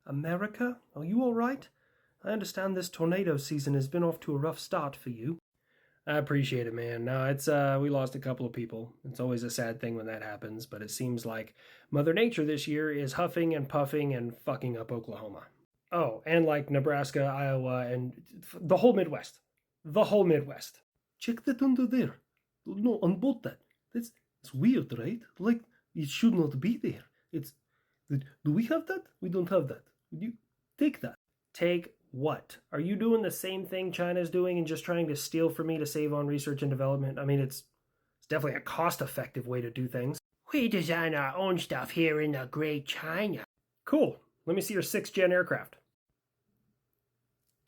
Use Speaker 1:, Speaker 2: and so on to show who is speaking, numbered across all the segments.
Speaker 1: America? Are you all right? I understand this tornado season has been off to a rough start for you. I appreciate it, man. No, it's we lost a couple of people. It's always a sad thing when that happens, but it seems like Mother Nature this year is huffing and puffing and fucking up Oklahoma. Oh, and like Nebraska, Iowa, and the whole Midwest. The whole Midwest. Check that under there. No, unbolt that. It's weird, right? Like it should not be there. It's do we have that? We don't have that. You take that. Take what? Are you doing the same thing China's doing and just trying to steal from me to save on research and development? I mean, it's definitely a cost-effective way to do things.
Speaker 2: We design our own stuff here in the Great China.
Speaker 1: Cool. Let me see your 6th-gen aircraft.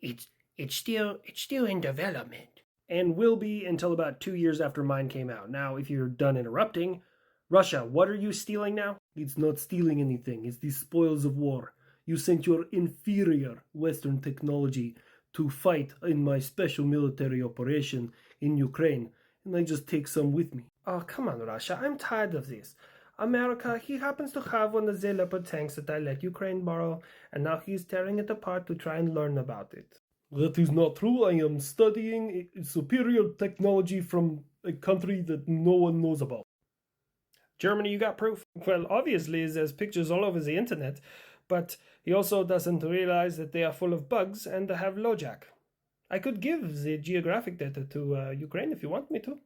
Speaker 2: It's still in development.
Speaker 1: And will be until about 2 years after mine came out. Now, if you're done interrupting, Russia, what are you stealing now? It's not stealing anything. It's the spoils of war. You sent your inferior Western technology to fight in my special military operation in Ukraine, and I just take some with me. Oh, come on, Russia. I'm tired of this. America, he happens to have one of the Leopard tanks that I let Ukraine borrow, and now he's tearing it apart to try and learn about it. That is not true. I am studying superior technology from a country that no one knows about. Germany, you got proof? Well, obviously, there's pictures all over the internet, but he also doesn't realize that they are full of bugs and have LoJack. I could give the geographic data to Ukraine if you want me to.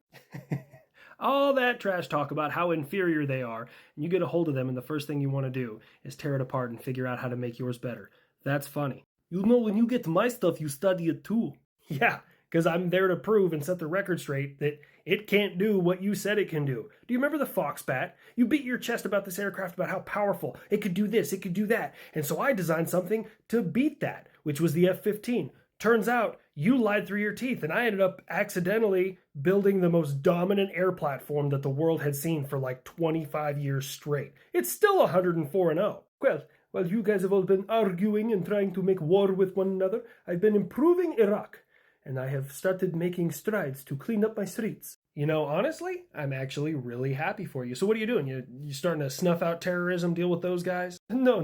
Speaker 1: All that trash talk about how inferior they are, and you get a hold of them and the first thing you want to do is tear it apart and figure out how to make yours better. That's funny. You know, when you get my stuff, you study it too. Yeah, because I'm there to prove and set the record straight that it can't do what you said it can do. Do you remember the Fox Bat? You beat your chest about this aircraft, about how powerful. It could do this, it could do that. And so I designed something to beat that, which was the F-15. Turns out you lied through your teeth, and I ended up accidentally building the most dominant air platform that the world had seen for like 25 years straight. It's still 104-0. Well, while you guys have all been arguing and trying to make war with one another, I've been improving Iraq, and I have started making strides to clean up my streets. You know, honestly, I'm actually really happy for you. So what are you doing? You starting to snuff out terrorism, deal with those guys? No.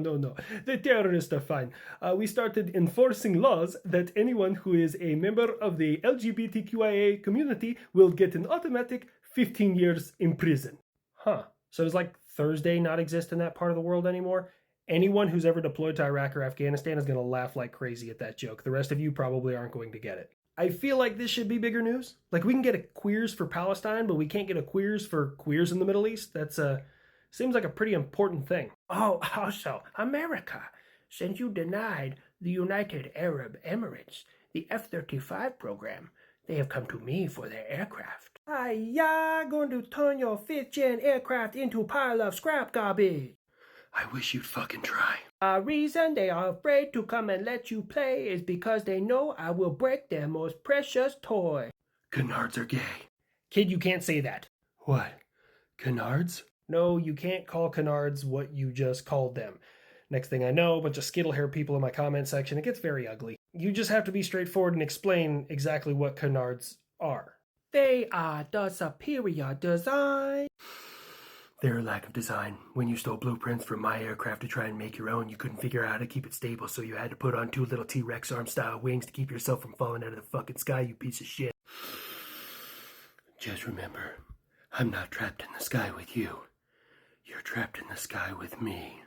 Speaker 1: The terrorists are fine. We started enforcing laws that anyone who is a member of the LGBTQIA community will get an automatic 15 years in prison. Huh. So does like Thursday not exist in that part of the world anymore? Anyone who's ever deployed to Iraq or Afghanistan is going to laugh like crazy at that joke. The rest of you probably aren't going to get it. I feel like this should be bigger news. Like, we can get a queers for Palestine, but we can't get a queers for queers in the Middle East. That's seems like a pretty important thing.
Speaker 2: Oh, also, America, since you denied the United Arab Emirates the F-35 program, they have come to me for their aircraft.
Speaker 1: Hiya, going to turn your 5th-gen aircraft into a pile of scrap garbage. I wish you'd fucking try.
Speaker 2: A reason they are afraid to come and let you play is because they know I will break their most precious toy.
Speaker 1: Canards are gay. Kid, you can't say that. What? Canards? No, you can't call canards what you just called them. Next thing I know, a bunch of skittle hair people in my comment section. It gets very ugly. You just have to be straightforward and explain exactly what canards are.
Speaker 2: They are the superior design.
Speaker 1: Their lack of design. When you stole blueprints from my aircraft to try and make your own, you couldn't figure out how to keep it stable, so you had to put on 2 little T-Rex arm-style wings to keep yourself from falling out of the fucking sky, you piece of shit. Just remember, I'm not trapped in the sky with you. You're trapped in the sky with me.